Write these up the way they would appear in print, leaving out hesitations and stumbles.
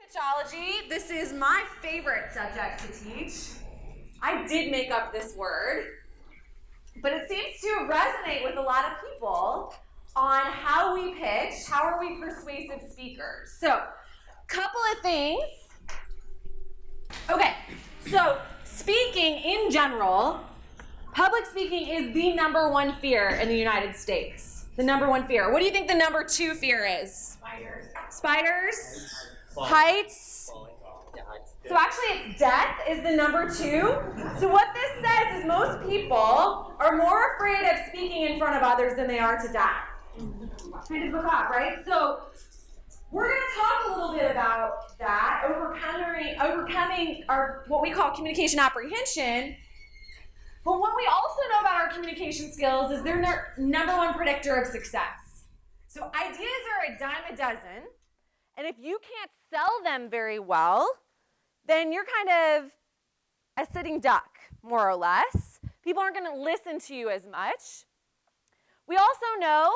Pitchology. This is my favorite subject to teach. I did make up this word, but it seems to resonate with a lot of people on how we pitch, how are we persuasive speakers. So, couple of things. Okay, so speaking in general, public speaking is the #1 fear in the United States. The #1 fear. What do you think the #2 fear is? Spiders. Spiders? Heights? So actually it's death is the #2. So what this says is most people are more afraid of speaking in front of others than they are to die. Kind of book off, right? So we're going to talk a little bit about that, overcoming our what we call communication apprehension. But what we also know about our communication skills is they're #1 predictor of success. So ideas are a dime a dozen, and if you can't sell them very well, then you're kind of a sitting duck, more or less. People aren't going to listen to you as much. We also know,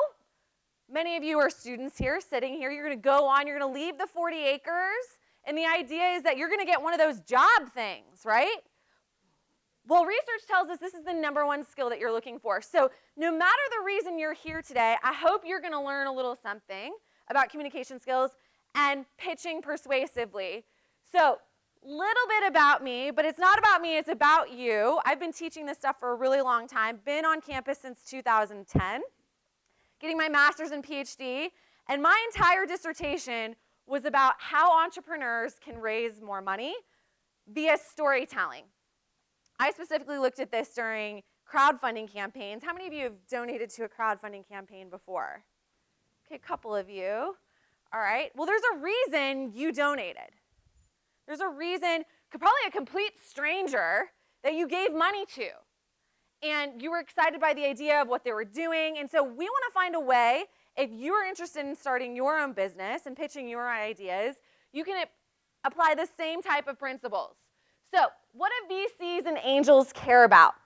many of you are students here, sitting here, you're going to go on, you're going to leave the 40 acres, and the idea is that you're going to get one of those job things, right? Well, research tells us this is the #1 skill that you're looking for. So no matter the reason you're here today, I hope you're going to learn a little something about communication skills and pitching persuasively. So little bit about me, but it's not about me, it's about you. I've been teaching this stuff for a really long time, been on campus since 2010, getting my master's and PhD, and my entire dissertation was about how entrepreneurs can raise more money via storytelling. I specifically looked at this during crowdfunding campaigns. How many of you have donated to a crowdfunding campaign before? Okay, a couple of you. All right. Well, there's a reason you donated. There's a reason, probably a complete stranger, that you gave money to. And you were excited by the idea of what they were doing. And so we want to find a way, if you're interested in starting your own business and pitching your ideas, you can apply the same type of principles. So what do VCs and angels care about?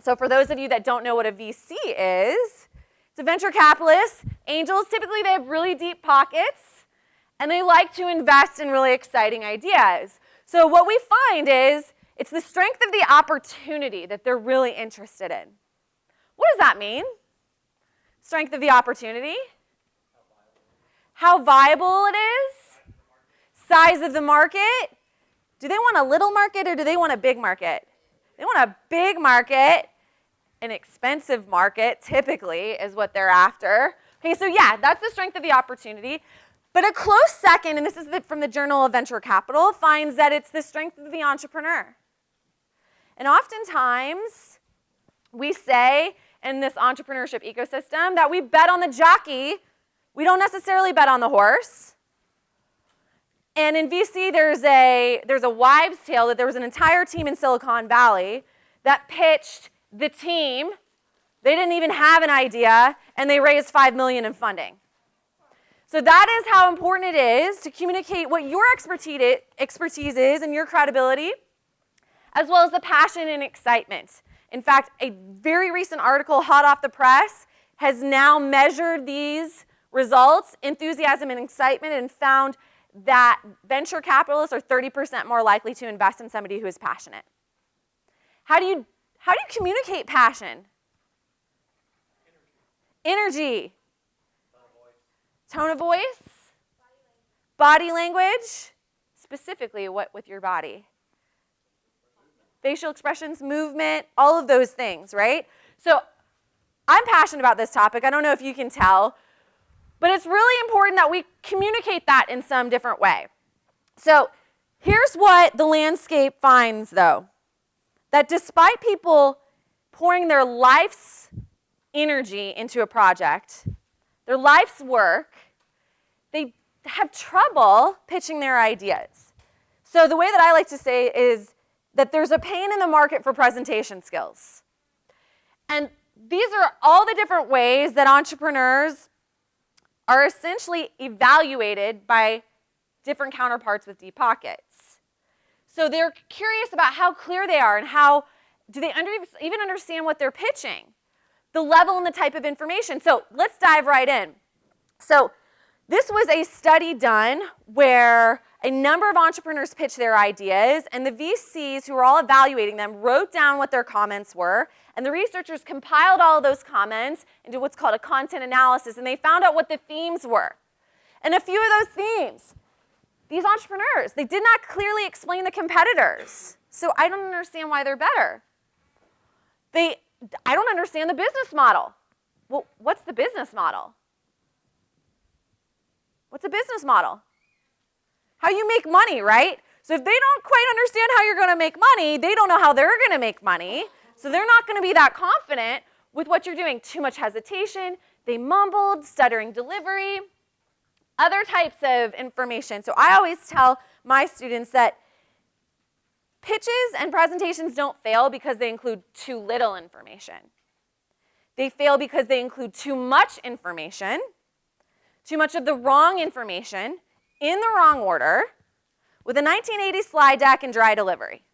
So for those of you that don't know what a VC is, it's a venture capitalist. Angels, typically they have really deep pockets, and they like to invest in really exciting ideas. So what we find is it's the strength of the opportunity that they're really interested in. What does that mean? Strength of the opportunity? How viable it is? Size of the market? Do they want a little market or do they want a big market? They want a big market. An expensive market, typically, is what they're after. Okay, so yeah, that's the strength of the opportunity. But a close second, and this is from the Journal of Venture Capital, finds that it's the strength of the entrepreneur. And oftentimes, we say in this entrepreneurship ecosystem that we bet on the jockey. We don't necessarily bet on the horse. And in VC, there's a wives' tale that there was an entire team in Silicon Valley that pitched the team. They didn't even have an idea, and they raised $5 million in funding. So that is how important it is to communicate what your expertise is and your credibility, as well as the passion and excitement. In fact, a very recent article, hot off the press, has now measured these results, enthusiasm and excitement, and found that venture capitalists are 30% more likely to invest in somebody who is passionate. How do you communicate passion? Energy. Tone of voice. Body language. Specifically, what with your body? Facial expressions, movement, all of those things, right? So I'm passionate about this topic. I don't know if you can tell. But it's really important that we communicate that in some different way. So here's what the landscape finds, though. That despite people pouring their life's energy into a project, their life's work, they have trouble pitching their ideas. So the way that I like to say is that there's a pain in the market for presentation skills. And these are all the different ways that entrepreneurs are essentially evaluated by different counterparts with deep pockets. So they're curious about how clear they are and how do they even understand what they're pitching, the level and the type of information. So let's dive right in. So this was a study done where a number of entrepreneurs pitched their ideas, and the VCs who were all evaluating them wrote down what their comments were, and the researchers compiled all of those comments into what's called a content analysis, and they found out what the themes were. And a few of those themes, these entrepreneurs, they did not clearly explain the competitors. So I don't understand why they're better. I don't understand the business model. Well, what's the business model? What's a business model? How you make money, right? So if they don't quite understand how you're going to make money, they don't know how they're going to make money. So they're not going to be that confident with what you're doing. Too much hesitation. They mumbled, stuttering delivery, other types of information. So I always tell my students that pitches and presentations don't fail because they include too little information. They fail because they include too much information, too much of the wrong information, in the wrong order, with a 1980 slide deck and dry delivery.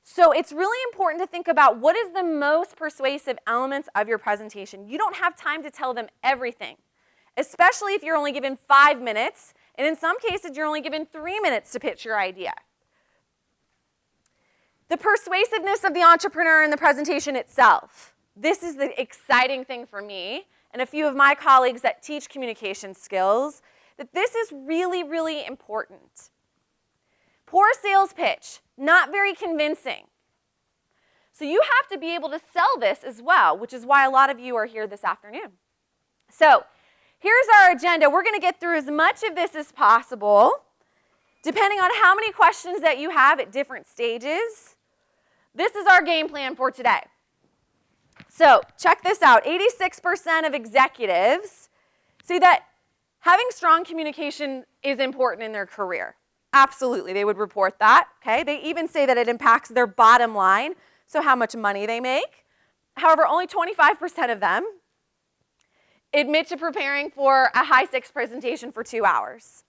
So it's really important to think about what is the most persuasive elements of your presentation. You don't have time to tell them everything, especially if you're only given 5 minutes, and in some cases you're only given 3 minutes to pitch your idea. The persuasiveness of the entrepreneur in the presentation itself. This is the exciting thing for me and a few of my colleagues that teach communication skills, that this is really, really important. Poor sales pitch, not very convincing. So you have to be able to sell this as well, which is why a lot of you are here this afternoon. So here's our agenda. We're going to get through as much of this as possible, depending on how many questions that you have at different stages. This is our game plan for today. So check this out. 86% of executives say that having strong communication is important in their career. Absolutely, they would report that. Okay? They even say that it impacts their bottom line, so how much money they make. However, only 25% of them admit to preparing for a high-stakes presentation for 2 hours.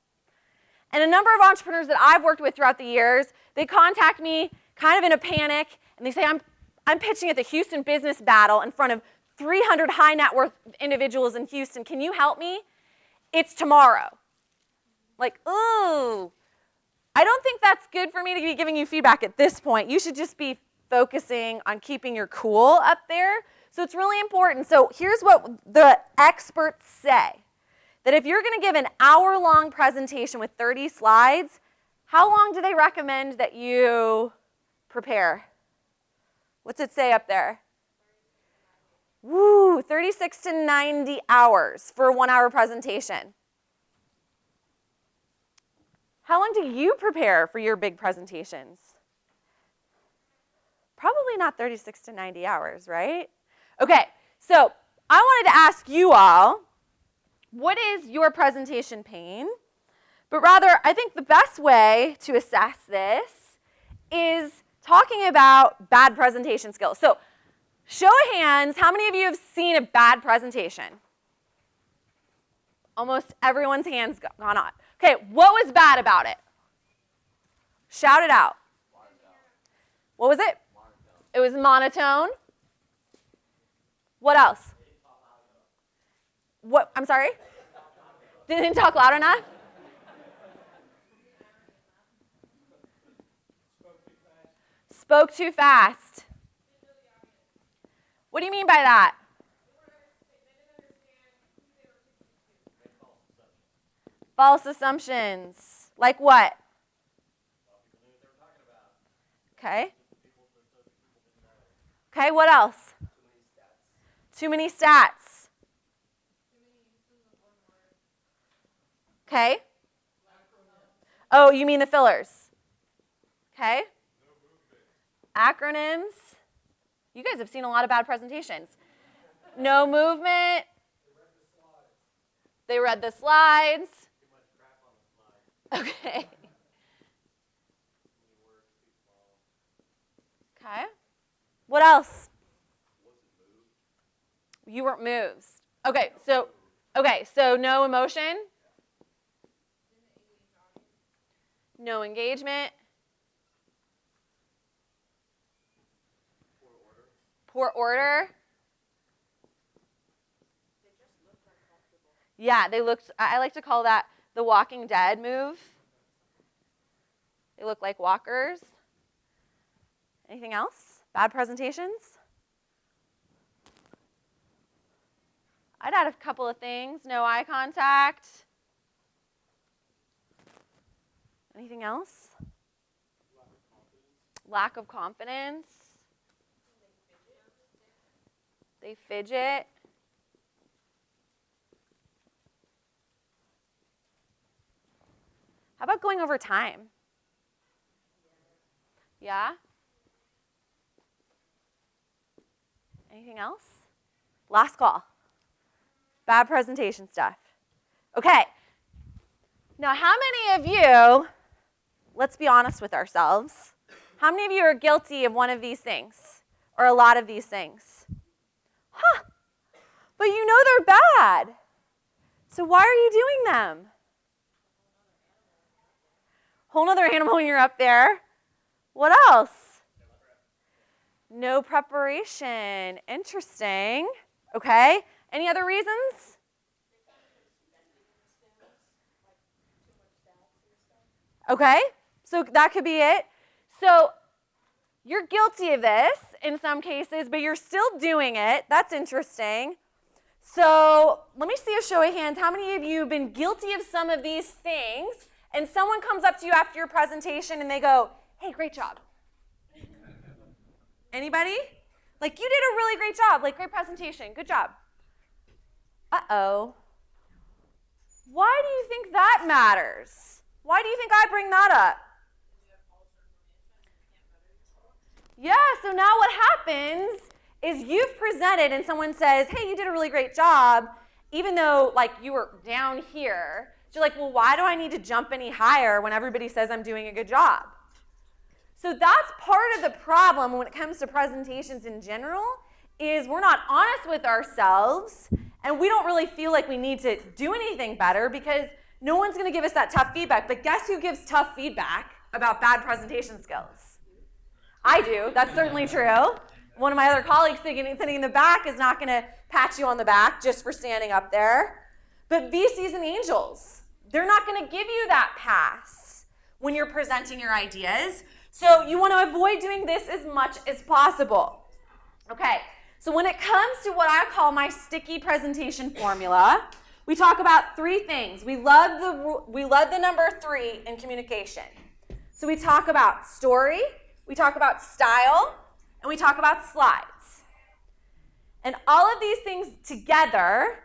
And a number of entrepreneurs that I've worked with throughout the years, they contact me kind of in a panic, and they say, I'm pitching at the Houston Business Battle in front of 300 high net worth individuals in Houston. Can you help me? It's tomorrow. Like, ooh, I don't think that's good for me to be giving you feedback at this point. You should just be focusing on keeping your cool up there. So it's really important. So here's what the experts say. That if you're going to give an hour-long presentation with 30 slides, how long do they recommend that you prepare? What's it say up there? Woo, 36 to 90 hours for a 1-hour presentation. How long do you prepare for your big presentations? Probably not 36 to 90 hours, right? Okay, so I wanted to ask you all, what is your presentation pain? But rather, I think the best way to assess this is talking about bad presentation skills. So, show of hands, how many of you have seen a bad presentation? Almost everyone's hands gone on. Okay, what was bad about it? Shout it out. What was it? It was monotone. What else? What? I'm sorry? Didn't talk loud enough? Spoke too fast. What do you mean by that? False assumptions. Like what? Okay. Okay, what else? Too many stats. Okay. Oh, you mean the fillers. Okay. Acronyms. You guys have seen a lot of bad presentations. No movement. They read the slides. Okay. Okay. What else? You weren't moved. Okay, so no emotion. No engagement. Poor order. Yeah, they looked, I like to call that the Walking Dead move. They look like walkers. Anything else? Bad presentations? I'd add a couple of things. No eye contact. Anything else? Lack of confidence. They fidget. How about going over time? Yeah? Anything else? Last call. Bad presentation stuff. Okay. Now, how many of you, let's be honest with ourselves, how many of you are guilty of one of these things or a lot of these things? Huh. But you know they're bad. So why are you doing them? Whole nother animal when you're up there. What else? No preparation. Interesting. Okay. Any other reasons? Okay. So that could be it. So you're guilty of this in some cases, but you're still doing it. That's interesting. So let me see a show of hands. How many of you have been guilty of some of these things, and someone comes up to you after your presentation and they go, hey, great job. Anybody? Like, you did a really great job. Like, great presentation. Good job. Uh-oh. Why do you think that matters? Why do you think I bring that up? Yeah, so now what happens is you've presented and someone says, hey, you did a really great job, even though, like, you were down here. So you're like, well, why do I need to jump any higher when everybody says I'm doing a good job? So that's part of the problem when it comes to presentations in general, is we're not honest with ourselves, and we don't really feel like we need to do anything better because no one's going to give us that tough feedback. But guess who gives tough feedback about bad presentation skills? I do. That's certainly true. One of my other colleagues sitting in the back is not going to pat you on the back just for standing up there. But VCs and angels, they're not going to give you that pass when you're presenting your ideas. So you want to avoid doing this as much as possible. Okay, so when it comes to what I call my sticky presentation formula, we talk about three things. We love the number 3 in communication. So we talk about story, we talk about style, and we talk about slides. And all of these things together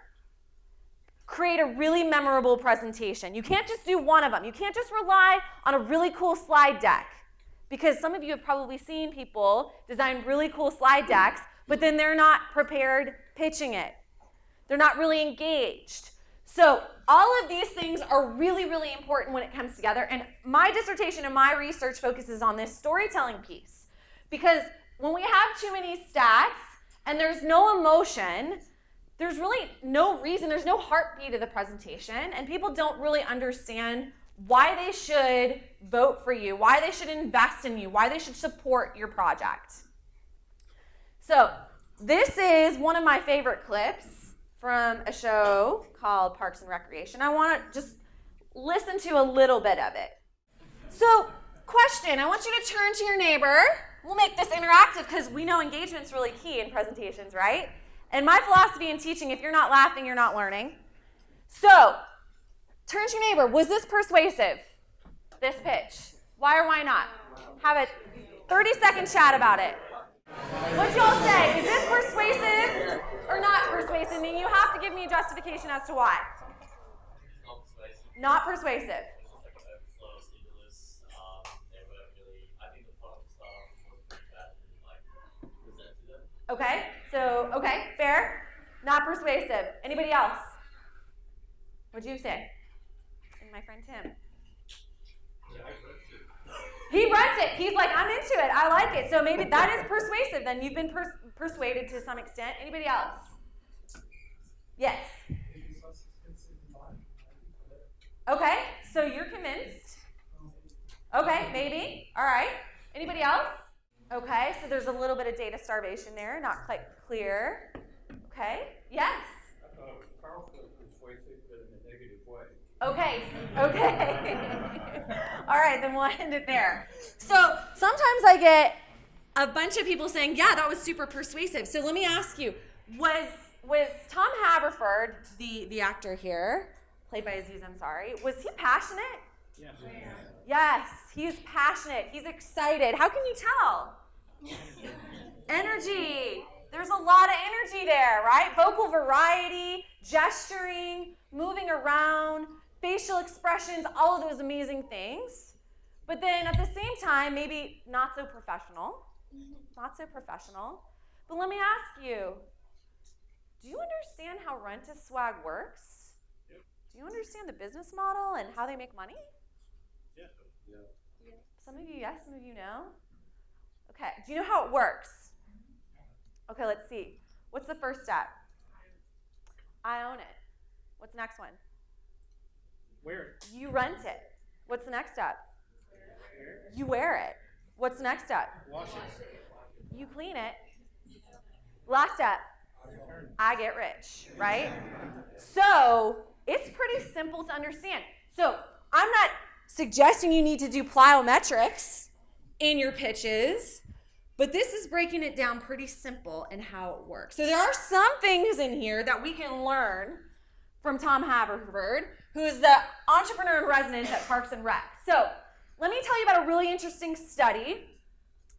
create a really memorable presentation. You can't just do one of them. You can't just rely on a really cool slide deck. Because some of you have probably seen people design really cool slide decks, but then they're not prepared pitching it. They're not really engaged. So all of these things are really, really important when it comes together. And my dissertation and my research focuses on this storytelling piece. Because when we have too many stats and there's no emotion, there's really no reason, there's no heartbeat of the presentation, and people don't really understand why they should vote for you, why they should invest in you, why they should support your project. So this is one of my favorite clips from a show called Parks and Recreation. I want to just listen to a little bit of it. So, question, I want you to turn to your neighbor. We'll make this interactive because we know engagement's really key in presentations, right? And my philosophy in teaching, if you're not laughing, you're not learning. So, turn to your neighbor. Was this persuasive, this pitch? Why or why not? Have a 30-second chat about it. What y'all say? Is this persuasive or not persuasive? And you have to give me a justification as to why. Not persuasive. Okay, so, okay, fair. Not persuasive. Anybody else? What'd you say? And my friend Tim. He runs it. He's like, I'm into it. I like it. So maybe that is persuasive. Then you've been persuaded to some extent. Anybody else? Yes. Okay, so you're convinced. Okay, maybe. All right. Anybody else? Okay, so there's a little bit of data starvation there. Not quite clear. Okay. Yes. Carl said persuasive, but in the negative way. Okay. All right, then we'll end it there. So sometimes I get a bunch of people saying, yeah, that was super persuasive. So let me ask you, was Tom Haverford, the actor here, played by Aziz Ansari, was he passionate? Yeah. Yes, he's passionate. He's excited. How can you tell? Energy. There's a lot of energy there, right? Vocal variety, gesturing, moving around, facial expressions, all of those amazing things. But then at the same time, maybe not so professional. Not so professional. But let me ask you, do you understand how Rent-A-Swag works? Yep. Do you understand the business model and how they make money? Yeah. Some of you yes, some of you no. Okay, do you know how it works? Okay, let's see. What's the first step? I own it. What's the next one? Wear it. You rent it. What's the next step? You wear it. What's the next step? Wash it. You clean it. Last step, I get rich, right? So it's pretty simple to understand. So I'm not suggesting you need to do plyometrics in your pitches, but this is breaking it down pretty simple in how it works. So there are some things in here that we can learn from Tom Haverford, who is the entrepreneur in residence at Parks and Rec. So let me tell you about a really interesting study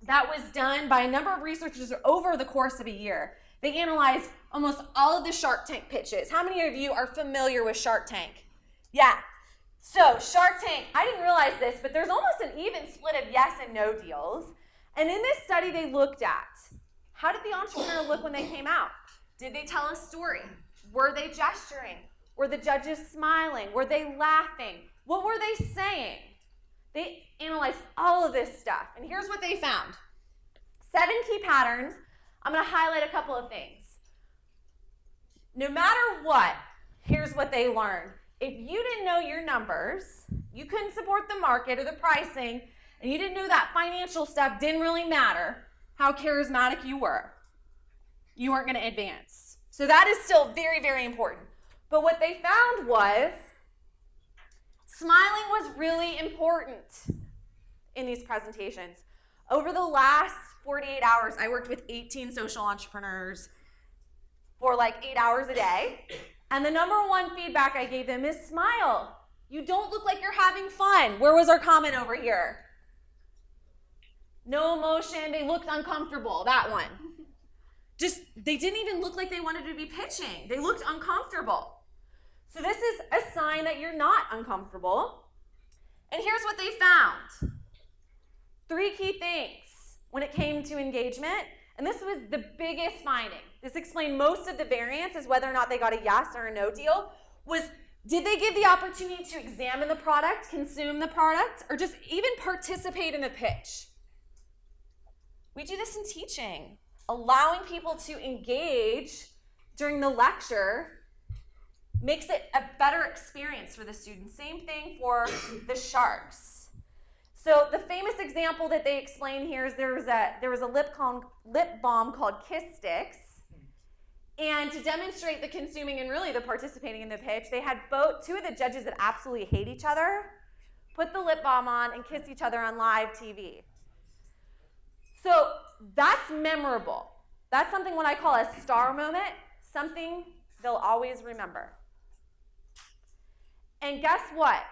that was done by a number of researchers over the course of a year. They analyzed almost all of the Shark Tank pitches. How many of you are familiar with Shark Tank? Yeah. So Shark Tank, I didn't realize this, but there's almost an even split of yes and no deals. And in this study, they looked at, how did the entrepreneur look when they came out? Did they tell a story? Were they gesturing? Were the judges smiling? Were they laughing? What were they saying? They analyzed all of this stuff. And here's what they found. 7 key patterns. I'm going to highlight a couple of things. No matter what, here's what they learned. If you didn't know your numbers, you couldn't support the market or the pricing, and you didn't know that financial stuff didn't really matter how charismatic you were, you weren't going to advance. So that is still very, very important. But what they found was smiling was really important in these presentations. Over the last 48 hours, I worked with 18 social entrepreneurs for like 8 hours a day. And the number one feedback I gave them is smile. You don't look like you're having fun. Where was our comment over here? No emotion. They looked uncomfortable. That one. They didn't even look like they wanted to be pitching. They looked uncomfortable. So this is a sign that you're not uncomfortable. And here's what they found. 3 key things when it came to engagement. And this was the biggest finding. This explained most of the variance as whether or not they got a yes or a no deal. Was, did they give the opportunity to examine the product, consume the product, or just even participate in the pitch? We do this in teaching. Allowing people to engage during the lecture makes it a better experience for the students. Same thing for the sharks. So the famous example that they explain here is there was a lip balm called STATISTICS. And to demonstrate the consuming and really the participating in the pitch, they had 2 of the judges that absolutely hate each other put the lip balm on and kiss each other on live TV. So that's memorable. That's something what I call a star moment, something they'll always remember. And guess what?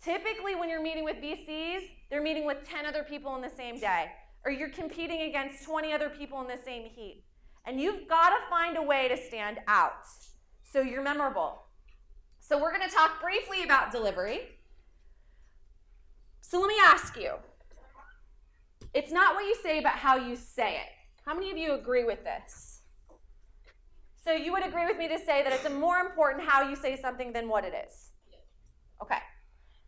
Typically when you're meeting with VCs, they're meeting with 10 other people in the same day, or you're competing against 20 other people in the same heat. And you've got to find a way to stand out so you're memorable. So we're going to talk briefly about delivery. So let me ask you, it's not what you say, but how you say it. How many of you agree with this? So you would agree with me to say that it's more important how you say something than what it is? Okay.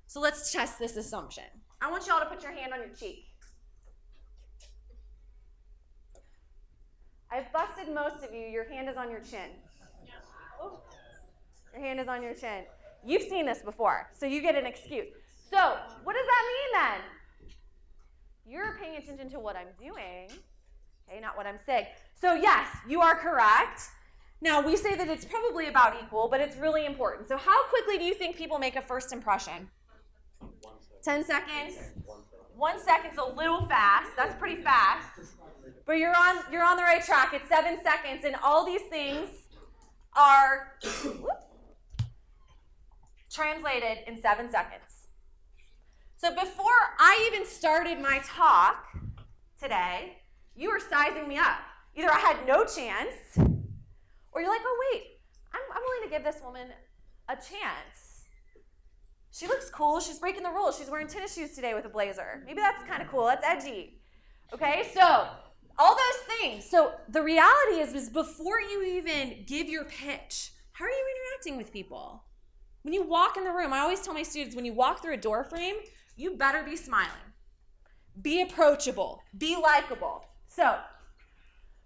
So let's test this assumption. I want y'all to put your hand on your cheek. I've busted most of you. Your hand is on your chin. Your hand is on your chin. You've seen this before, so you get an excuse. So what does that mean then? You're paying attention to what I'm doing, okay, not what I'm saying. So yes, you are correct. Now, we say that it's probably about equal, but it's really important. So how quickly do you think people make a first impression? 10 seconds? 1 second's a little fast. That's pretty fast. But you're on the right track. It's 7 seconds, and all these things are translated in 7 seconds. So before I even started my talk today, you were sizing me up. Either I had no chance, or you're like, oh wait, I'm willing to give this woman a chance. She looks cool, she's breaking the rules, she's wearing tennis shoes today with a blazer. Maybe that's kind of cool, that's edgy. Okay, so all those things. So the reality is before you even give your pitch, how are you interacting with people? When you walk in the room, I always tell my students, when you walk through a door frame, you better be smiling. Be approachable, be likable. So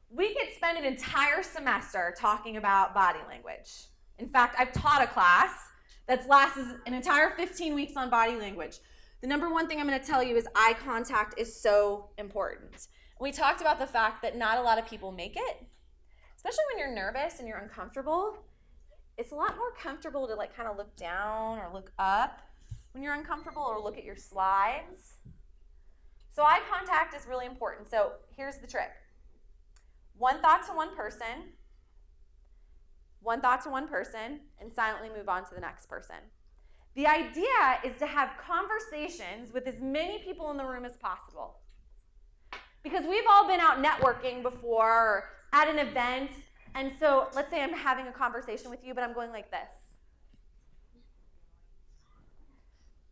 we could spend an entire semester talking about body language. In fact, I've taught a class that lasts an entire 15 weeks on body language. The number one thing I'm going to tell you is eye contact is so important. We talked about the fact that not a lot of people make it, especially when you're nervous and you're uncomfortable. It's a lot more comfortable to like kind of look down or look up when you're uncomfortable, or look at your slides. So eye contact is really important. So here's the trick. One thought to one person, and silently move on to the next person. The idea is to have conversations with as many people in the room as possible. Because we've all been out networking before, or at an event, and so let's say I'm having a conversation with you, but I'm going like this.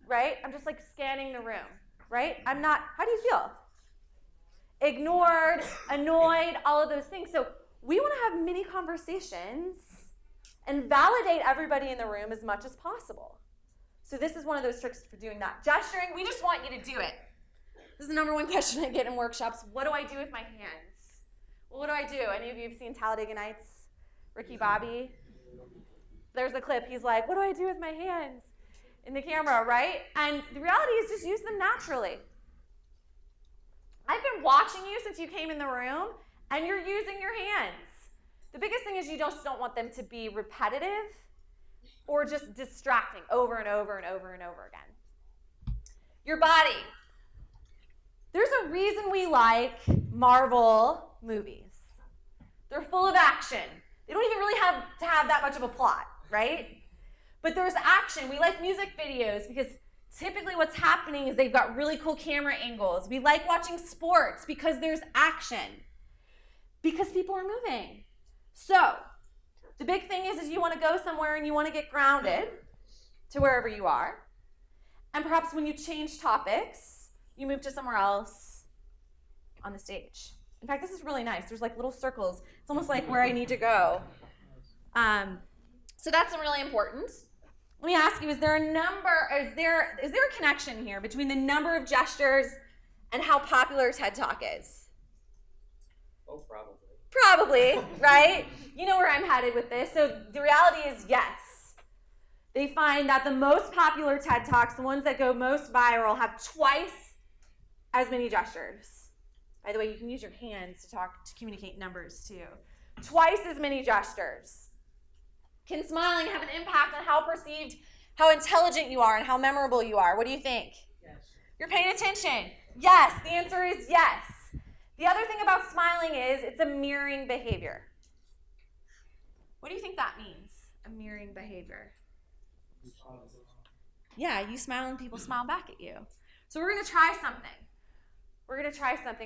Right? I'm just like scanning the room, right? I'm not, how do you feel? Ignored, annoyed, all of those things. So we want to have many conversations and validate everybody in the room as much as possible. So this is one of those tricks for doing that. Gesturing, we just want you to do it. This is the number one question I get in workshops. What do I do with my hands? Well, what do I do? Any of you have seen Talladega Nights? Ricky Bobby? There's a clip. He's like, what do I do with my hands? In the camera, right? And the reality is just use them naturally. I've been watching you since you came in the room, and you're using your hands. The biggest thing is you just don't want them to be repetitive or just distracting over and over and over and over again. Your body. There's a reason we like Marvel movies. They're full of action. They don't even really have to have that much of a plot, right? But there's action. We like music videos because typically what's happening is they've got really cool camera angles. We like watching sports because there's action. Because people are moving. So, the big thing is you want to go somewhere and you want to get grounded to wherever you are. And perhaps when you change topics, you move to somewhere else on the stage. In fact, this is really nice. There's like little circles. It's almost like where I need to go. So that's really important. Let me ask you, is there a connection here between the number of gestures and how popular TED Talk is? Oh, probably. Probably, right? You know where I'm headed with this. So the reality is yes. They find that the most popular TED Talks, the ones that go most viral, have twice as many gestures. By the way, you can use your hands to communicate numbers too. Twice as many gestures. Can smiling have an impact on how intelligent you are and how memorable you are? What do you think? Yes. You're paying attention. Yes, the answer is yes. The other thing about smiling is it's a mirroring behavior. What do you think that means, a mirroring behavior? Yeah, you smile and people smile back at you. So we're going to try something.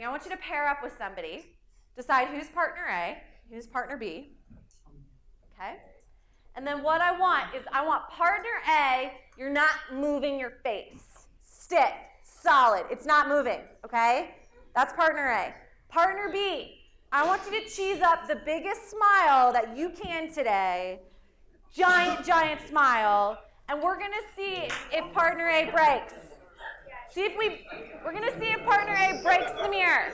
I want you to pair up with somebody. Decide who's partner A, who's partner B. Okay? And then what I want partner A, you're not moving your face. Stick, solid. It's not moving, okay? That's partner A. Partner B, I want you to cheese up the biggest smile that you can today. Giant, giant smile. And we're going to see if partner A breaks. We're going to see if partner A breaks the mirror.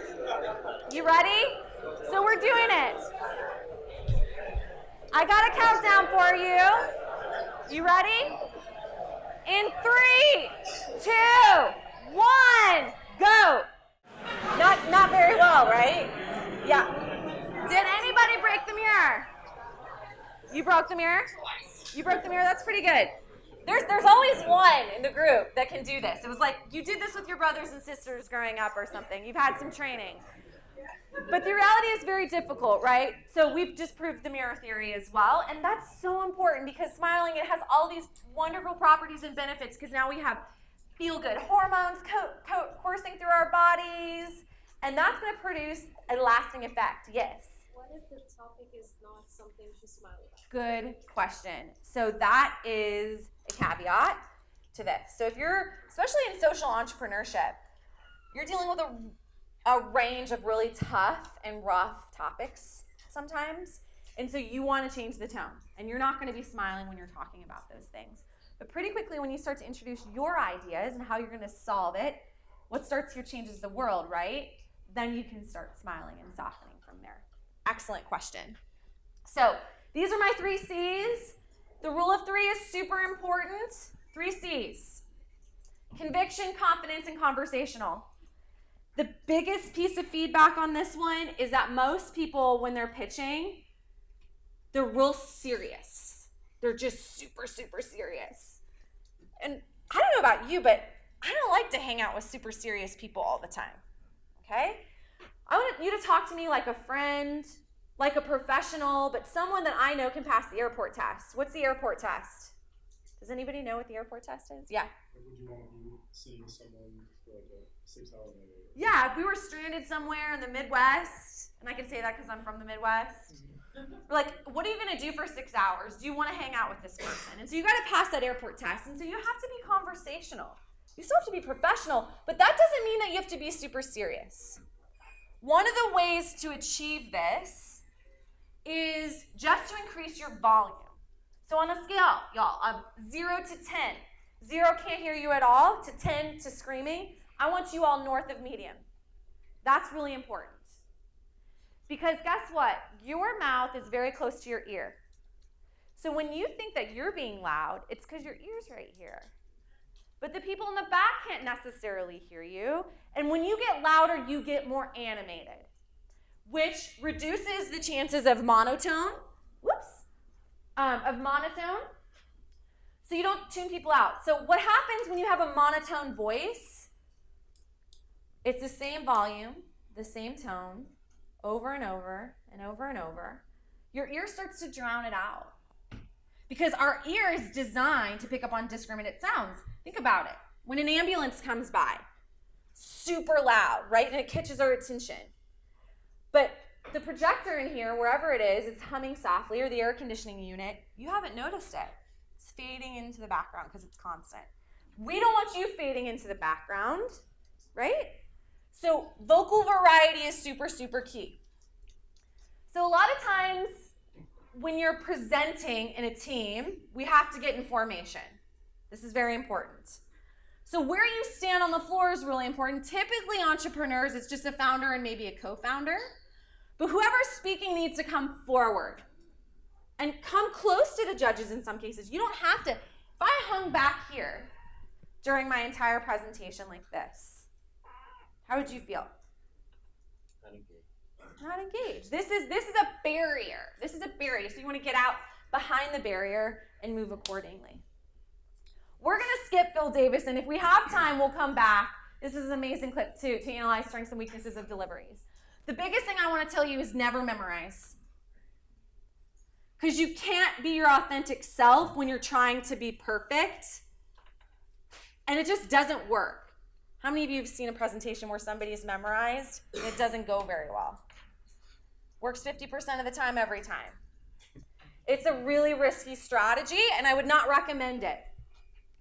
You ready? So we're doing it. I got a countdown for you. You ready? In 3, 2, 1, go. Not very well, right? Yeah. Did anybody break the mirror? You broke the mirror? You broke the mirror? That's pretty good. There's always one in the group that can do this. It was like you did this with your brothers and sisters growing up or something. You've had some training. But the reality is very difficult, right? So we've just proved the mirror theory as well. And that's so important because smiling, it has all these wonderful properties and benefits because now we have feel-good hormones coursing through our bodies. And that's going to produce a lasting effect. Yes? What if the topic is not something to smile about? Good question. So that is a caveat to this. So if you're, especially in social entrepreneurship, you're dealing with a range of really tough and rough topics sometimes. And so you want to change the tone. And you're not going to be smiling when you're talking about those things. But pretty quickly when you start to introduce your ideas and how you're going to solve it, what starts here changes the world, right? Then you can start smiling and softening from there. Excellent question. So these are my 3 C's. The rule of 3 is super important. 3 C's. Conviction, confidence, and conversational. The biggest piece of feedback on this one is that most people, when they're pitching, they're real serious. They're just super, super serious. And I don't know about you, but I don't like to hang out with super serious people all the time. Okay? I want you to talk to me like a friend, like a professional, but someone that I know can pass the airport test. What's the airport test? Does anybody know what the airport test is? Yeah. Would you want to be seeing someone for like a 6-hour day? Yeah, if we were stranded somewhere in the Midwest, and I can say that because I'm from the Midwest, we're like, what are you going to do for 6 hours? Do you want to hang out with this person? And so you got to pass that airport test, and so you have to be conversational. You still have to be professional, but that doesn't mean that you have to be super serious. One of the ways to achieve this is just to increase your volume. So on a scale, y'all, of 0 to 10, 0 can't hear you at all, to 10 to screaming, I want you all north of medium. That's really important. Because guess what? Your mouth is very close to your ear. So when you think that you're being loud, it's because your ear's right here. But the people in the back can't necessarily hear you. And when you get louder, you get more animated, which reduces the chances of monotone. Of monotone. So you don't tune people out. So what happens when you have a monotone voice? It's the same volume, the same tone, over and over and over and over. Your ear starts to drown it out. Because our ear is designed to pick up on discriminate sounds. Think about it. When an ambulance comes by, super loud, right? And it catches our attention. But the projector in here, wherever it is, it's humming softly, or the air conditioning unit, you haven't noticed it. It's fading into the background because it's constant. We don't want you fading into the background, right? So vocal variety is super, super key. So a lot of times when you're presenting in a team, we have to get in formation. This is very important. So where you stand on the floor is really important. Typically, entrepreneurs, it's just a founder and maybe a co-founder. But whoever's speaking needs to come forward and come close to the judges in some cases. You don't have to. If I hung back here during my entire presentation like this, how would you feel? Not engaged. This is a barrier. This is a barrier. So you want to get out behind the barrier and move accordingly. We're going to skip Phil Davis, and if we have time, we'll come back. This is an amazing clip to analyze strengths and weaknesses of deliveries. The biggest thing I want to tell you is never memorize. Because you can't be your authentic self when you're trying to be perfect. And it just doesn't work. How many of you have seen a presentation where somebody is memorized and it doesn't go very well? Works 50% of the time, every time. It's a really risky strategy, and I would not recommend it.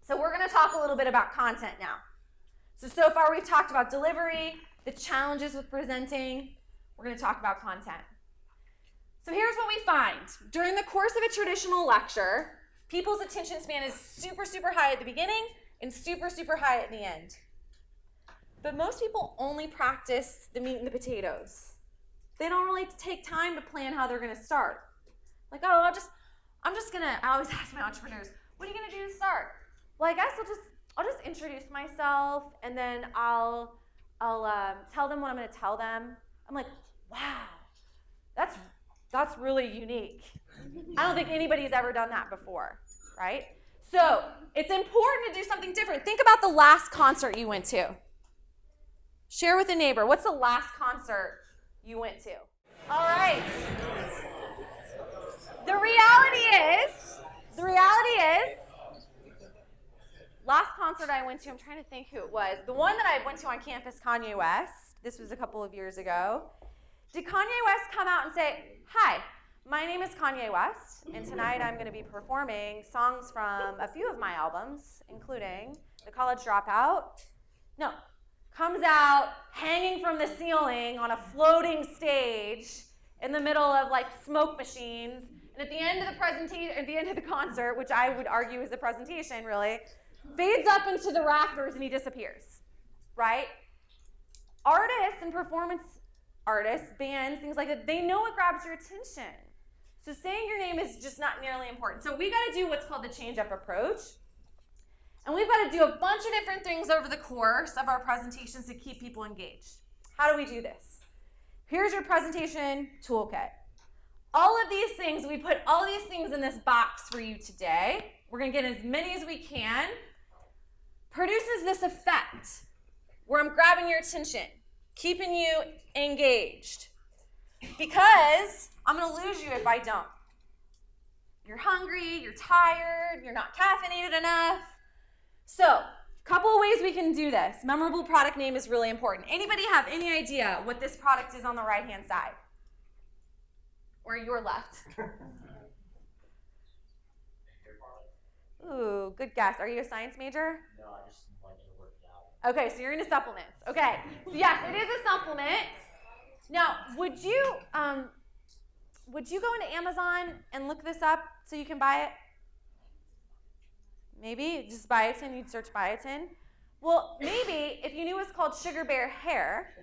So we're going to talk a little bit about content now. So far we've talked about delivery, the challenges with presenting. We're going to talk about content. So here's what we find. During the course of a traditional lecture, people's attention span is super, super high at the beginning and super, super high at the end. But most people only practice the meat and the potatoes. They don't really take time to plan how they're going to start. Like, oh, I always ask my entrepreneurs, what are you going to do to start? Well, I guess I'll just introduce myself, and then I'll tell them what I'm going to tell them. I'm like, wow, that's really unique. I don't think anybody's ever done that before, right? So it's important to do something different. Think about the last concert you went to. Share with a neighbor. What's the last concert you went to? All right. The reality is, last concert I went to, I'm trying to think who it was. The one that I went to on campus, Kanye West. This was a couple of years ago. Did Kanye West come out and say, "Hi, my name is Kanye West, and tonight I'm going to be performing songs from a few of my albums, including The College Dropout"? No. Comes out hanging from the ceiling on a floating stage in the middle of like smoke machines, and at the end of the presentation, at the end of the concert, which I would argue is the presentation really, fades up into the rafters and he disappears, right? Artists and performance artists, bands, things like that, they know what grabs your attention. So saying your name is just not nearly important. So we got to do what's called the change-up approach. And we've got to do a bunch of different things over the course of our presentations to keep people engaged. How do we do this? Here's your presentation toolkit. All of these things, we put all these things in this box for you today. We're going to get as many as we can. Produces this effect where I'm grabbing your attention, keeping you engaged. Because I'm going to lose you if I don't. You're hungry, you're tired, you're not caffeinated enough. So, a couple of ways we can do this. Memorable product name is really important. Anybody have any idea what this product is on the right-hand side? Or your left? Ooh, good guess. Are you a science major? No, I just like to work it out. Okay, so you're into supplements. Okay, so yes, it is a supplement. Now, would you go into Amazon and look this up so you can buy it? Maybe just biotin, you'd search biotin. Well, maybe if you knew it was called Sugar Bear Hair,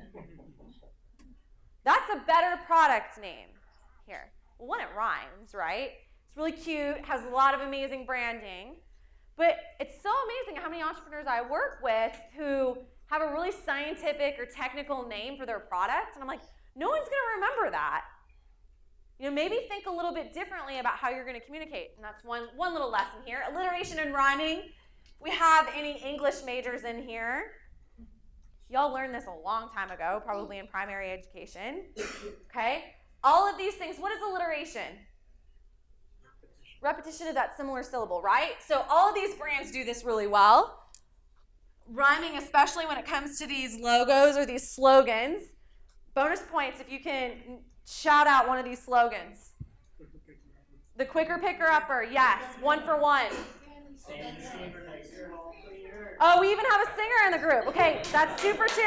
that's a better product name here. Well, one, it rhymes, right? It's really cute, has a lot of amazing branding. But it's so amazing how many entrepreneurs I work with who have a really scientific or technical name for their product. And I'm like, no one's going to remember that. You know, maybe think a little bit differently about how you're going to communicate. And that's one little lesson here. Alliteration and rhyming. We have any English majors in here? Y'all learned this a long time ago, probably in primary education. Okay? All of these things, what is alliteration? Repetition of that similar syllable, right? So all of these brands do this really well. Rhyming, especially when it comes to these logos or these slogans. Bonus points if you can shout out one of these slogans. The quicker picker upper, yes, 1 for 1. Oh, we even have a singer in the group. Okay, that's 2 for 2.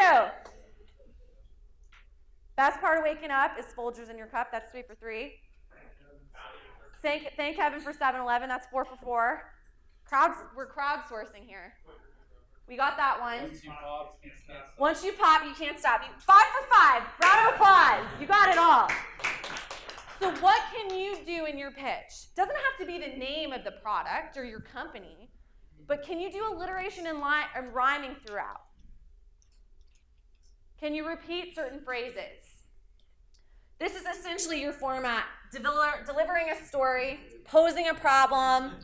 Best part of waking up is Folgers in your cup. That's 3 for 3. Thank heaven for 7-Eleven. That's 4 for 4. We're crowdsourcing here. We got that one. Once you pop, you can't stop. 5 for 5. Round of applause. You got it all. So what can you do in your pitch? Doesn't have to be the name of the product or your company, but can you do alliteration and rhyming throughout? Can you repeat certain phrases? This is essentially your format. Delivering a story, posing a problem,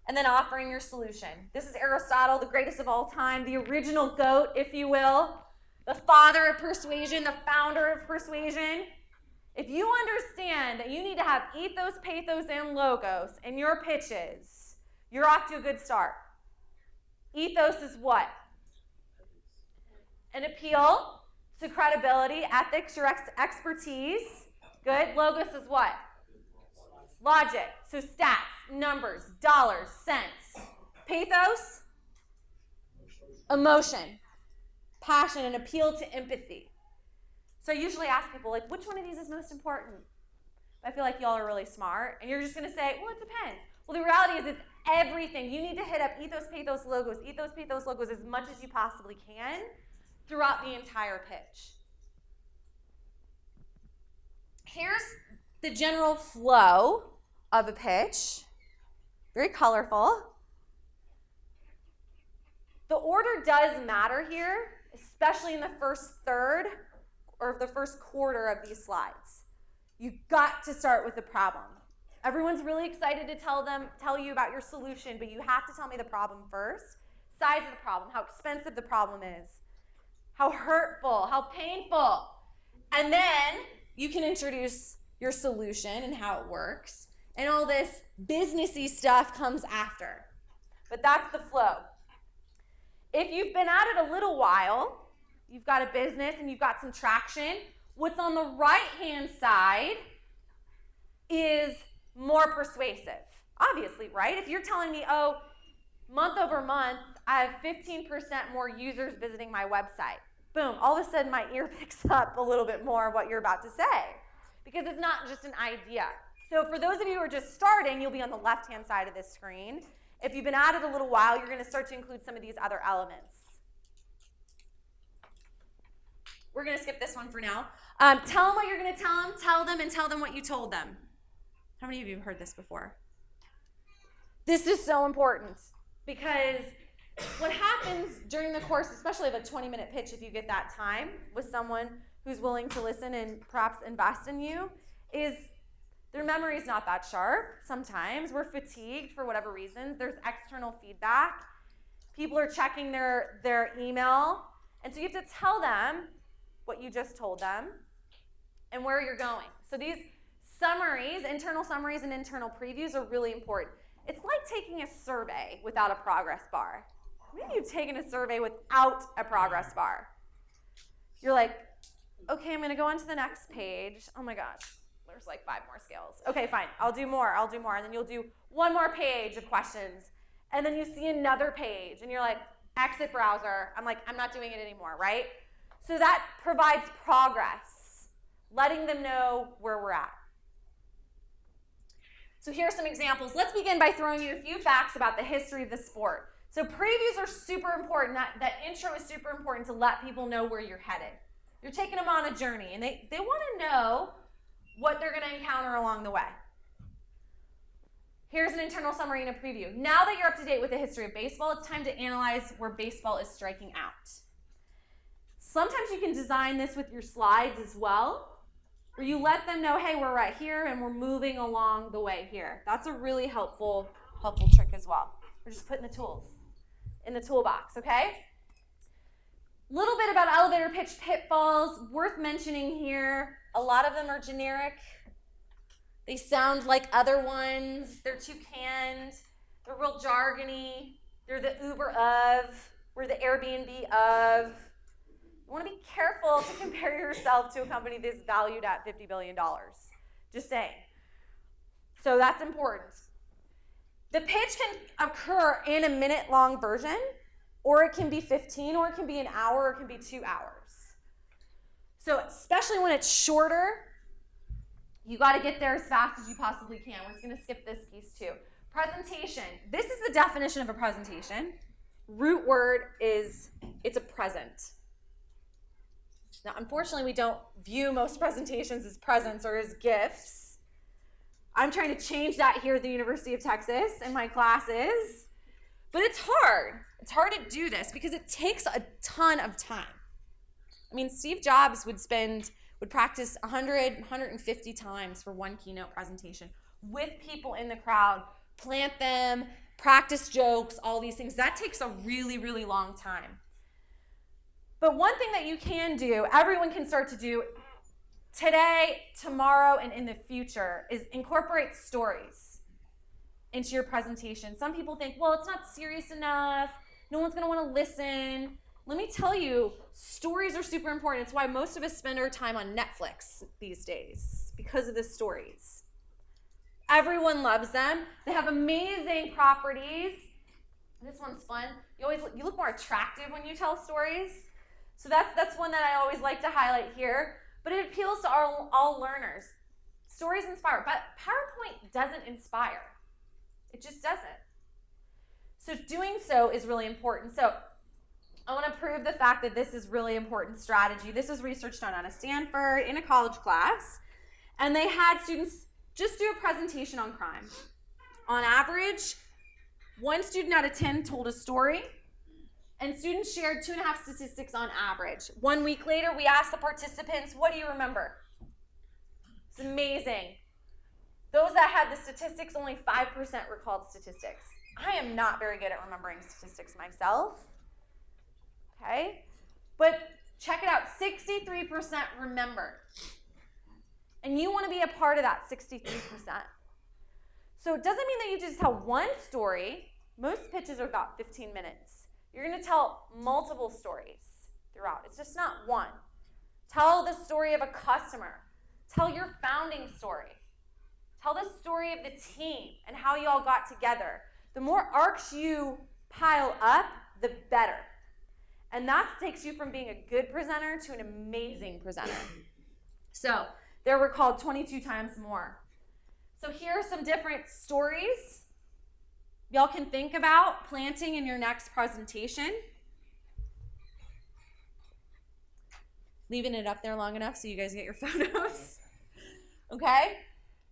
and then offering your solution. This is Aristotle, the greatest of all time, the original GOAT, if you will, the father of persuasion, the founder of persuasion. If you understand that you need to have ethos, pathos, and logos in your pitches, you're off to a good start. Ethos is what? An appeal to credibility, ethics, your expertise. Good. Logos is what? Logic. So stats, numbers, dollars, cents. Pathos? Emotion, passion, and appeal to empathy. So I usually ask people, like, which one of these is most important? I feel like y'all are really smart, and you're just going to say, well, it depends. Well, the reality is it's everything. You need to hit up ethos, pathos, logos as much as you possibly can throughout the entire pitch. Here's the general flow of a pitch. Very colorful. The order does matter here, especially in the first third or the first quarter of these slides. You've got to start with the problem. Everyone's really excited to tell you about your solution, but you have to tell me the problem first. Size of the problem, how expensive the problem is, how hurtful, how painful. And then you can introduce your solution and how it works. And all this businessy stuff comes after. But that's the flow. If you've been at it a little while, you've got a business and you've got some traction, what's on the right-hand side is more persuasive. Obviously, right? If you're telling me, oh, month over month, I have 15% more users visiting my website. Boom, all of a sudden my ear picks up a little bit more of what you're about to say, because it's not just an idea. So for those of you who are just starting, you'll be on the left-hand side of this screen. If you've been at it a little while, you're going to start to include some of these other elements. We're going to skip this one for now. Tell them what you're going to tell them, and tell them what you told them. How many of you have heard this before? This is so important, because what happens during the course, especially of a 20-minute pitch, if you get that time with someone who's willing to listen and perhaps invest in you, is their memory is not that sharp. Sometimes we're fatigued for whatever reasons. There's external feedback. People are checking their email. And so you have to tell them what you just told them and where you're going. So these summaries, internal summaries and internal previews, are really important. It's like taking a survey without a progress bar. Maybe you've taken a survey without a progress bar. You're like, okay, I'm going to go on to the next page. Oh my gosh, there's like 5 more scales. Okay, fine, I'll do more. And then you'll do one more page of questions. And then you see another page, and you're like, exit browser. I'm like, I'm not doing it anymore, right? So that provides progress, letting them know where we're at. So here are some examples. Let's begin by throwing you a few facts about the history of the sport. So previews are super important. That intro is super important to let people know where you're headed. You're taking them on a journey, and they want to know what they're going to encounter along the way. Here's an internal summary and a preview. Now that you're up to date with the history of baseball, it's time to analyze where baseball is striking out. Sometimes you can design this with your slides as well, where you let them know, hey, we're right here and we're moving along the way here. That's a really helpful trick as well. We're just putting the tools in the toolbox, okay? A little bit about elevator pitch pitfalls, worth mentioning here. A lot of them are generic. They sound like other ones. They're too canned. They're real jargony. They're the Uber of. We're the Airbnb of. You want to be careful to compare yourself to a company that's valued at $50 billion. Just saying. So that's important. The pitch can occur in a minute-long version, or it can be 15, or it can be an hour, or it can be 2 hours. So especially when it's shorter, you got to get there as fast as you possibly can. We're just going to skip this piece too. Presentation. This is the definition of a presentation. Root word is it's a present. Now, unfortunately, we don't view most presentations as presents or as gifts. I'm trying to change that here at the University of Texas in my classes. But it's hard. It's hard to do this because it takes a ton of time. I mean, Steve Jobs would practice 100, 150 times for one keynote presentation with people in the crowd, plant them, practice jokes, all these things. That takes a really, really long time. But one thing that you can do, everyone can start to do today, tomorrow, and in the future is incorporate stories into your presentation. Some people think, well, it's not serious enough. No one's going to want to listen. Let me tell you, stories are super important. It's why most of us spend our time on Netflix these days, because of the stories. Everyone loves them. They have amazing properties. This one's fun. You look more attractive when you tell stories. So that's one that I always like to highlight here. But it appeals to all learners. Stories inspire, but PowerPoint doesn't inspire. It just doesn't. So doing so is really important. So I want to prove the fact that this is really important strategy. This was research done out of Stanford in a college class. And they had students just do a presentation on crime. On average, 1 student out of 10 told a story. And students shared 2.5 statistics on average. 1 week later, we asked the participants, what do you remember? It's amazing. Those that had the statistics, only 5% recalled statistics. I am not very good at remembering statistics myself. Okay? But check it out, 63% remembered. And you want to be a part of that 63%. So it doesn't mean that you just tell one story. Most pitches are about 15 minutes. You're going to tell multiple stories throughout. It's just not one. Tell the story of a customer. Tell your founding story. Tell the story of the team and how you all got together. The more arcs you pile up, the better. And that takes you from being a good presenter to an amazing presenter. So they're recalled 22 times more. So here are some different stories y'all can think about planting in your next presentation. Leaving it up there long enough so you guys get your photos. Okay?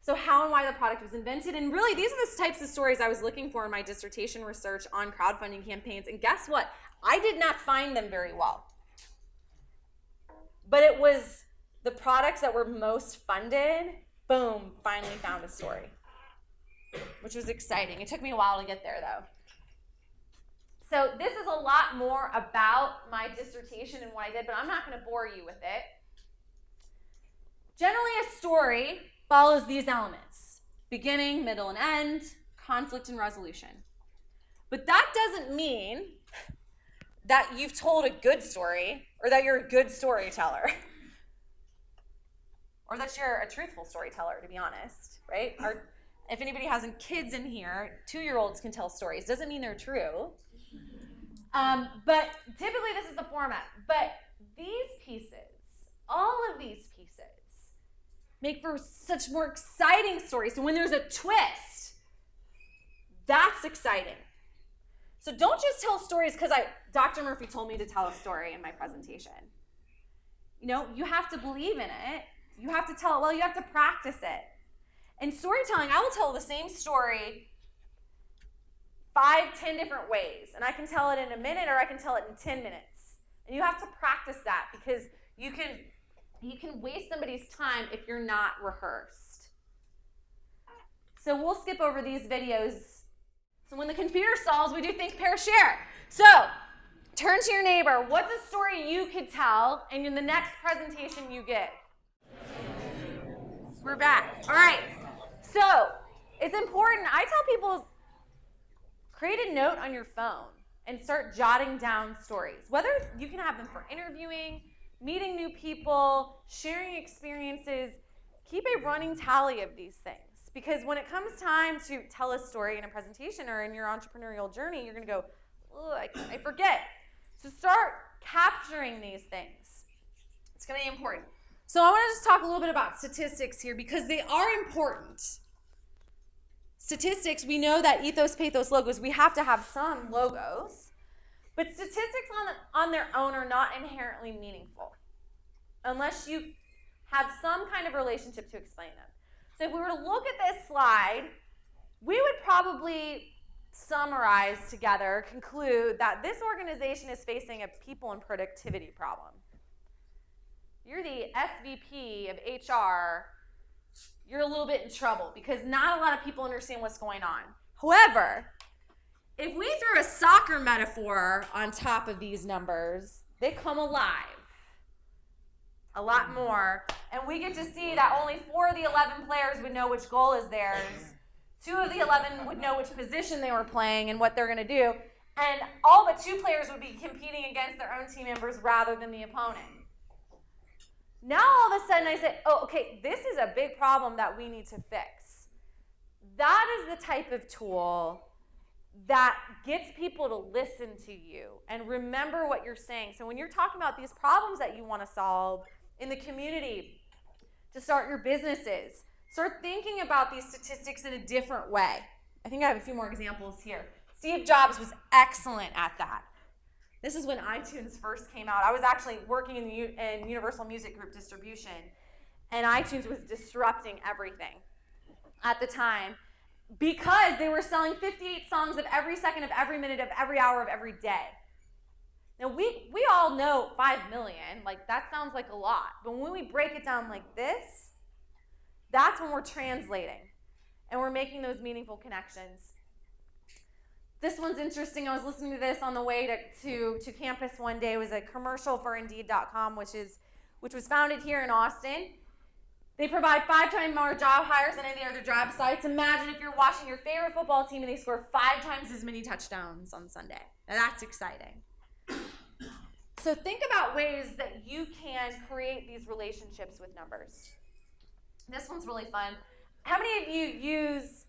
So how and why the product was invented. And really, these are the types of stories I was looking for in my dissertation research on crowdfunding campaigns. And guess what? I did not find them very well. But it was the products that were most funded, boom, finally found a story, which was exciting. It took me a while to get there, though. So this is a lot more about my dissertation and what I did, but I'm not going to bore you with it. Generally, a story follows these elements: beginning, middle, and end, conflict, and resolution. But that doesn't mean that you've told a good story or that you're a good storyteller or that you're a truthful storyteller, to be honest, right? Or if anybody has kids in here, 2-year-olds can tell stories. Doesn't mean they're true. But typically this is the format. But these pieces, all of these pieces, make for such more exciting stories. So when there's a twist, that's exciting. So don't just tell stories because Dr. Murphy told me to tell a story in my presentation. You know, you have to believe in it. You have to tell it well. You have to practice it. In storytelling, I will tell the same story 5, 10 different ways. And I can tell it in a minute or I can tell it in 10 minutes. And you have to practice that because you can waste somebody's time if you're not rehearsed. So we'll skip over these videos. So when the computer stalls, we do think, pair, share. So turn to your neighbor. What's a story you could tell and in the next presentation you get? We're back. All right. So it's important. I tell people, create a note on your phone and start jotting down stories. Whether you can have them for interviewing, meeting new people, sharing experiences, keep a running tally of these things. Because when it comes time to tell a story in a presentation or in your entrepreneurial journey, you're going to go, oh, I forget. So start capturing these things. It's going to be important. So I want to just talk a little bit about statistics here because they are important. Statistics, we know that ethos, pathos, logos, we have to have some logos. But statistics on their own are not inherently meaningful unless you have some kind of relationship to explain them. So if we were to look at this slide, we would probably summarize together, conclude that this organization is facing a people and productivity problem. You're the SVP of HR, you're a little bit in trouble because not a lot of people understand what's going on. However, if we threw a soccer metaphor on top of these numbers, they come alive a lot more. And we get to see that only 4 of the 11 players would know which goal is theirs. 2 of the 11 would know which position they were playing and what they're going to do. And all but 2 players would be competing against their own team members rather than the opponent. Now all of a sudden I say, oh, okay, this is a big problem that we need to fix. That is the type of tool that gets people to listen to you and remember what you're saying. So when you're talking about these problems that you want to solve in the community, to start your businesses, start thinking about these statistics in a different way. I think I have a few more examples here. Steve Jobs was excellent at that. This is when iTunes first came out. I was actually working in Universal Music Group distribution, and iTunes was disrupting everything at the time because they were selling 58 songs of every second of every minute of every hour of every day. Now, we all know 5 million, like that sounds like a lot, but when we break it down like this, that's when we're translating. and we're making those meaningful connections. This one's interesting. I was listening to this on the way to campus one day. It was a commercial for Indeed.com, which was founded here in Austin. They provide 5 times more job hires than any other job sites. Imagine if you're watching your favorite football team and they score 5 times as many touchdowns on Sunday. Now that's exciting. So think about ways that you can create these relationships with numbers. This one's really fun. How many of you use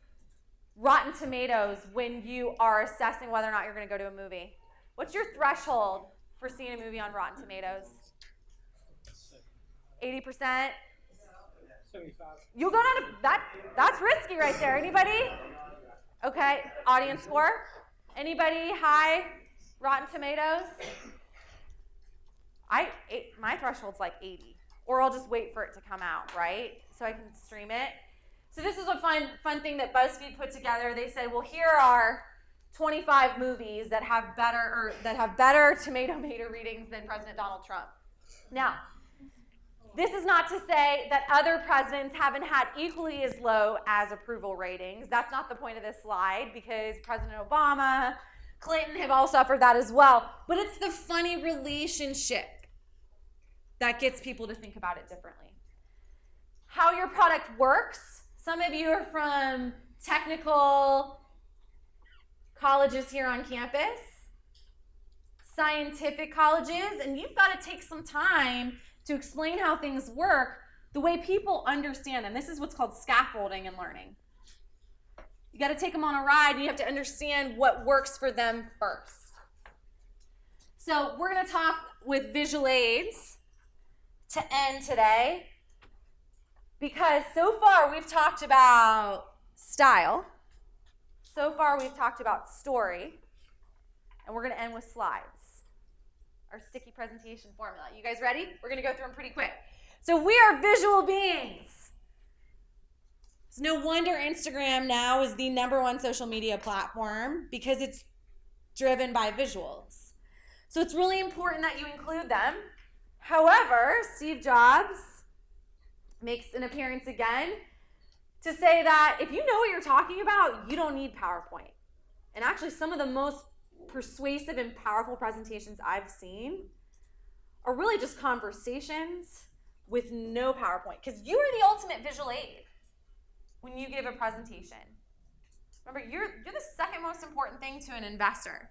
Rotten Tomatoes when you are assessing whether or not you're going to go to a movie? What's your threshold for seeing a movie on Rotten Tomatoes? 80%? 75. You'll go down to that's risky right there. Anybody? Okay, audience score? Anybody high Rotten Tomatoes? My threshold's like 80. Or I'll just wait for it to come out, right? So I can stream it. So this is a fun thing that BuzzFeed put together. They said, well, here are 25 movies that have better tomato meter readings than President Donald Trump. Now, this is not to say that other presidents haven't had equally as low as approval ratings. That's not the point of this slide, because President Obama, Clinton have all suffered that as well. But it's the funny relationship that gets people to think about it differently. How your product works. Some of you are from technical colleges here on campus, scientific colleges, and you've got to take some time to explain how things work the way people understand them. This is what's called scaffolding in learning. You got to take them on a ride, and you have to understand what works for them first. So we're going to talk with visual aids to end today, because so far we've talked about style, so far we've talked about story, and we're going to end with slides, our sticky presentation formula. You guys ready? We're going to go through them pretty quick. So we are visual beings. It's no wonder Instagram now is the #1 social media platform, because it's driven by visuals. So it's really important that you include them. However, Steve Jobs makes an appearance again to say that if you know what you're talking about, you don't need PowerPoint. And actually, some of the most persuasive and powerful presentations I've seen are really just conversations with no PowerPoint, because you are the ultimate visual aid when you give a presentation. Remember, you're the second most important thing to an investor.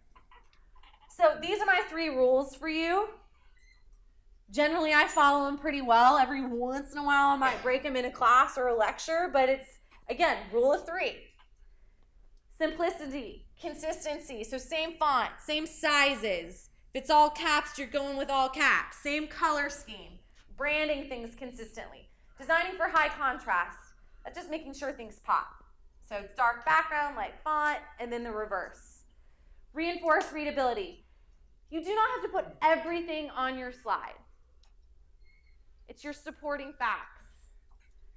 So these are my 3 rules for you. Generally, I follow them pretty well. Every once in a while, I might break them in a class or a lecture, but it's, again, rule of 3. Simplicity, consistency, so same font, same sizes. If it's all caps, you're going with all caps. Same color scheme. Branding things consistently. Designing for high contrast. That's just making sure things pop. So dark background, light font, and then the reverse. Reinforce readability. You do not have to put everything on your slide. It's your supporting facts.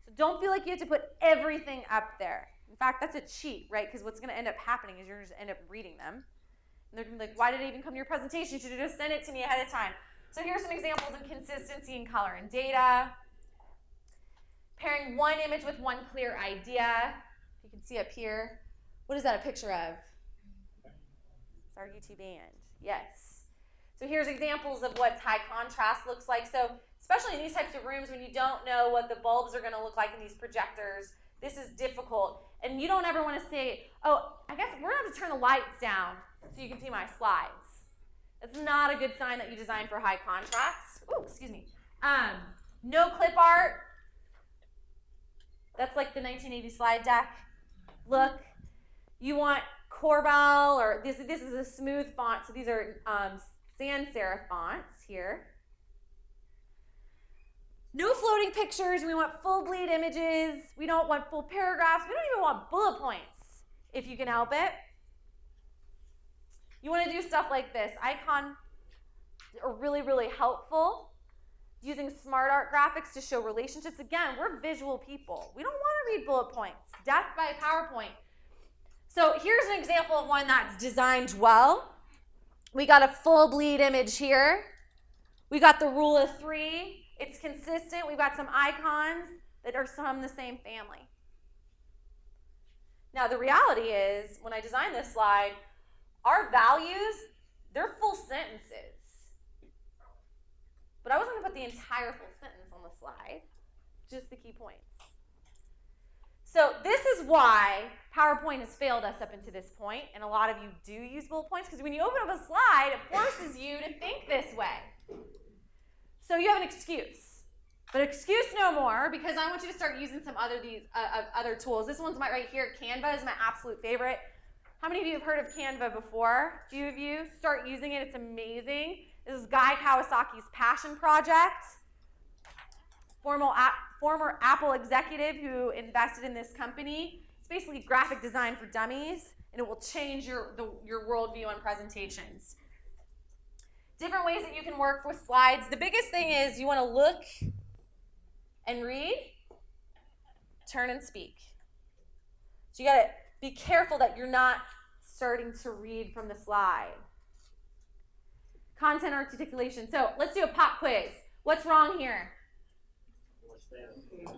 So don't feel like you have to put everything up there. In fact, that's a cheat, right? Because what's going to end up happening is you're going to end up reading them. And they're going to be like, why did it even come to your presentation? You should have just sent it to me ahead of time. So here's some examples of consistency in color and data. Pairing one image with one clear idea. You can see up here. What is that a picture of? It's our YouTube band. Yes. So here's examples of what high contrast looks like. So especially in these types of rooms when you don't know what the bulbs are going to look like in these projectors, this is difficult. And you don't ever want to say, oh, I guess we're going to have to turn the lights down so you can see my slides. That's not a good sign that you designed for high contrast. Ooh, excuse me. No clip art. That's like the 1980 slide deck look. You want Corbel, or this is a smooth font, so these are sans serif fonts here. No floating pictures. We want full bleed images. We don't want full paragraphs. We don't even want bullet points, if you can help it. You want to do stuff like this. Icons are really, really helpful. Using smart art graphics to show relationships. Again, we're visual people. We don't want to read bullet points. Death by PowerPoint. So here's an example of one that's designed well. We got a full bleed image here. We got the rule of 3. It's consistent. We've got some icons that are from the same family. Now, the reality is, when I designed this slide, our values, they're full sentences. But I wasn't going to put the entire full sentence on the slide, just the key points. So this is why PowerPoint has failed us up until this point, and a lot of you do use bullet points, because when you open up a slide, it forces you to think this way. So you have an excuse. But excuse no more, because I want you to start using some other tools. This one's right here. Canva is my absolute favorite. How many of you have heard of Canva before? A few of you. Start using it. It's amazing. This is Guy Kawasaki's passion project. Former Apple executive who invested in this company. It's basically graphic design for dummies, and it will change your worldview on presentations. Different ways that you can work with slides. The biggest thing is you want to look and read, turn and speak. So you got to be careful that you're not starting to read from the slide. Content articulation. So let's do a pop quiz. What's wrong here?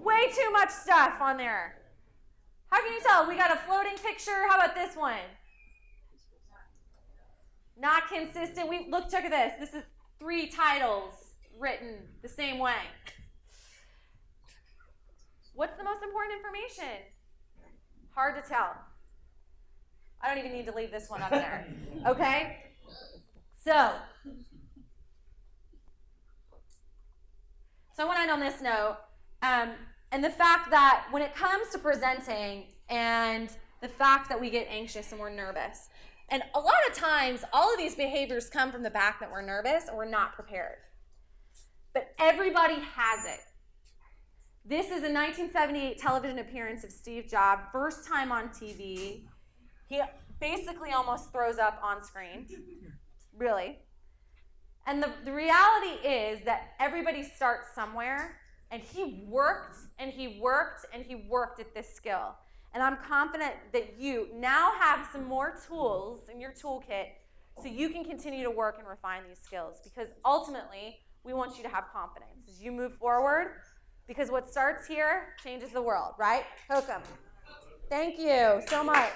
Way too much stuff on there. How can you tell? We got a floating picture. How about this one? Not consistent. Check at this. This is 3 titles written the same way. What's the most important information? Hard to tell. I don't even need to leave this one up there. Okay? So I want to end on this note. And the fact that when it comes to presenting and the fact that we get anxious and we're nervous, and a lot of times all of these behaviors come from the fact that we're nervous or we're not prepared. But everybody has it. This is a 1978 television appearance of Steve Jobs, first time on TV. He basically almost throws up on screen, really. And the reality is that everybody starts somewhere, and he worked and he worked and he worked at this skill. And I'm confident that you now have some more tools in your toolkit so you can continue to work and refine these skills, because ultimately we want you to have confidence as you move forward, because what starts here changes the world, right? Hook 'em. Thank you so much.